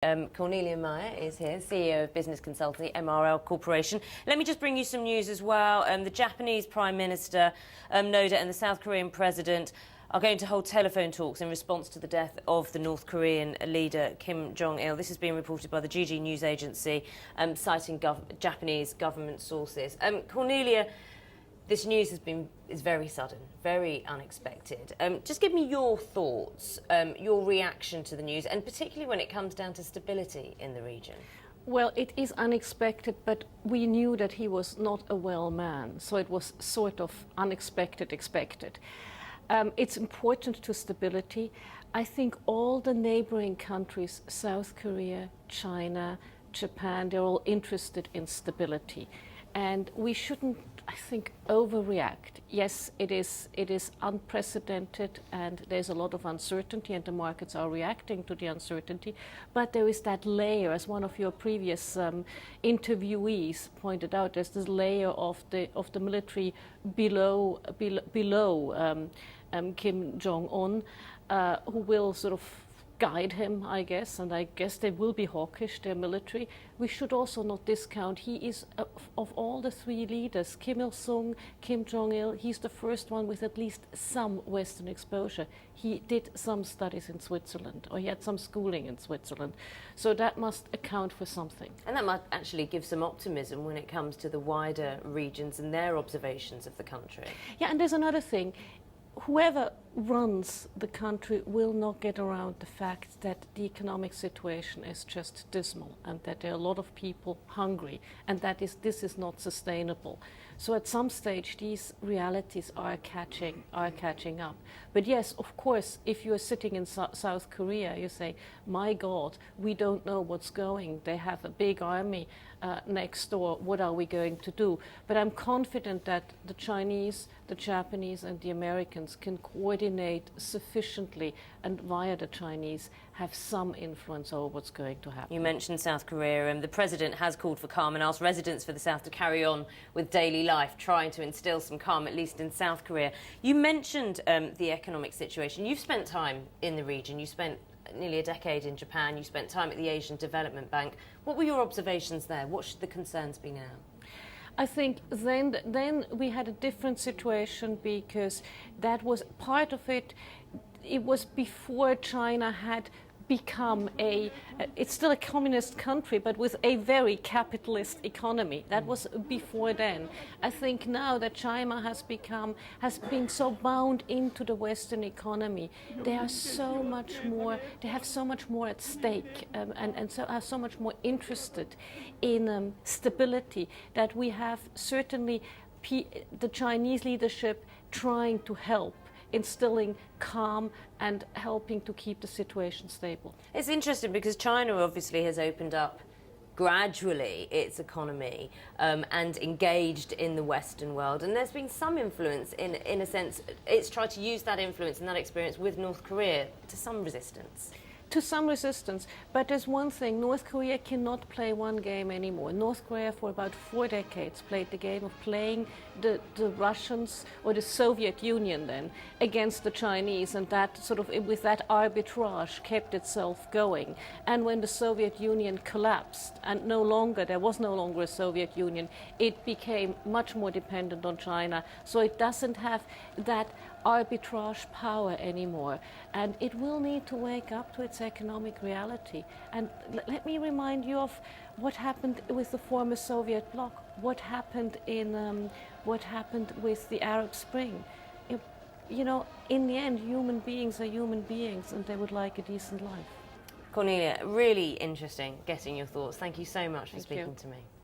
Cornelia Meyer is here, CEO of business consultancy MRL Corporation. Let me just bring you some news as well. The Japanese Prime Minister Noda and the South Korean President are going to hold telephone talks in response to the death of the North Korean leader Kim Jong-il. This has been reported by the GG news agency, citing Japanese government sources. Cornelia, this news is very sudden, very unexpected. Just give me your thoughts, your reaction to the news, and particularly when it comes down to stability in the region. Well, it is unexpected, but we knew that he was not a well man, so it was sort of unexpected, expected. It's important to stability. I think all the neighboring countries, South Korea, China, Japan, they're all interested in stability. And we shouldn't, I think, overreact. Yes, it is unprecedented and there's a lot of uncertainty and the markets are reacting to the uncertainty. But there is that layer, as one of your previous interviewees pointed out, there's this layer of the military below Kim Jong-un, who will sort of guide him, I guess, and I guess they will be hawkish, their military. We should also not discount, he is, of all the three leaders, Kim Il-sung, Kim Jong-il, he's the first one with at least some Western exposure. He did some studies in Switzerland, or he had some schooling in Switzerland. So that must account for something. And that might actually give some optimism when it comes to the wider regions and their observations of the country. Yeah, and there's another thing. Whoever runs the country will not get around the fact that the economic situation is just dismal and that there are a lot of people hungry and that this is not sustainable. So at some stage these realities are catching up. But yes, of course, if you're sitting in South Korea, you say, my God, we don't know what's going. They have a big army next door. What are we going to do? But I'm confident that the Chinese, the Japanese and the Americans can coordinate sufficiently and via the Chinese have some influence over what's going to happen. You mentioned South Korea and the President has called for calm and asked residents for the South to carry on with daily life, trying to instill some calm, at least in South Korea. You mentioned the economic situation. You've spent time in the region. You spent nearly a decade in Japan. You spent time at the Asian Development Bank. What were your observations there? What should the concerns be now? I think then we had a different situation because that was part of it. It was before China had become it's still a communist country, but with a very capitalist economy. That was before then. I think now that China has been so bound into the Western economy, they have so much more at stake and so are so much more interested in stability that we have certainly the Chinese leadership trying to help, instilling calm and helping to keep the situation stable. It's interesting because China obviously has opened up gradually its economy and engaged in the Western world, and there's been some influence in a sense. It's tried to use that influence and that experience with North Korea to some resistance. To some resistance, but there's one thing, North Korea cannot play one game anymore. North Korea for about 4 decades played the game of playing the Russians, or the Soviet Union then, against the Chinese, and that sort of, with that arbitrage, kept itself going. And when the Soviet Union collapsed and there was no longer a Soviet Union, it became much more dependent on China. So it doesn't have that arbitrage power anymore, and it will need to wake up to its economic reality. And let me remind you of what happened with the former Soviet bloc, what happened with the Arab Spring. You know, in the end, human beings are human beings and they would like a decent life. Cornelia, really interesting getting your thoughts. Thank you so much for speaking to me.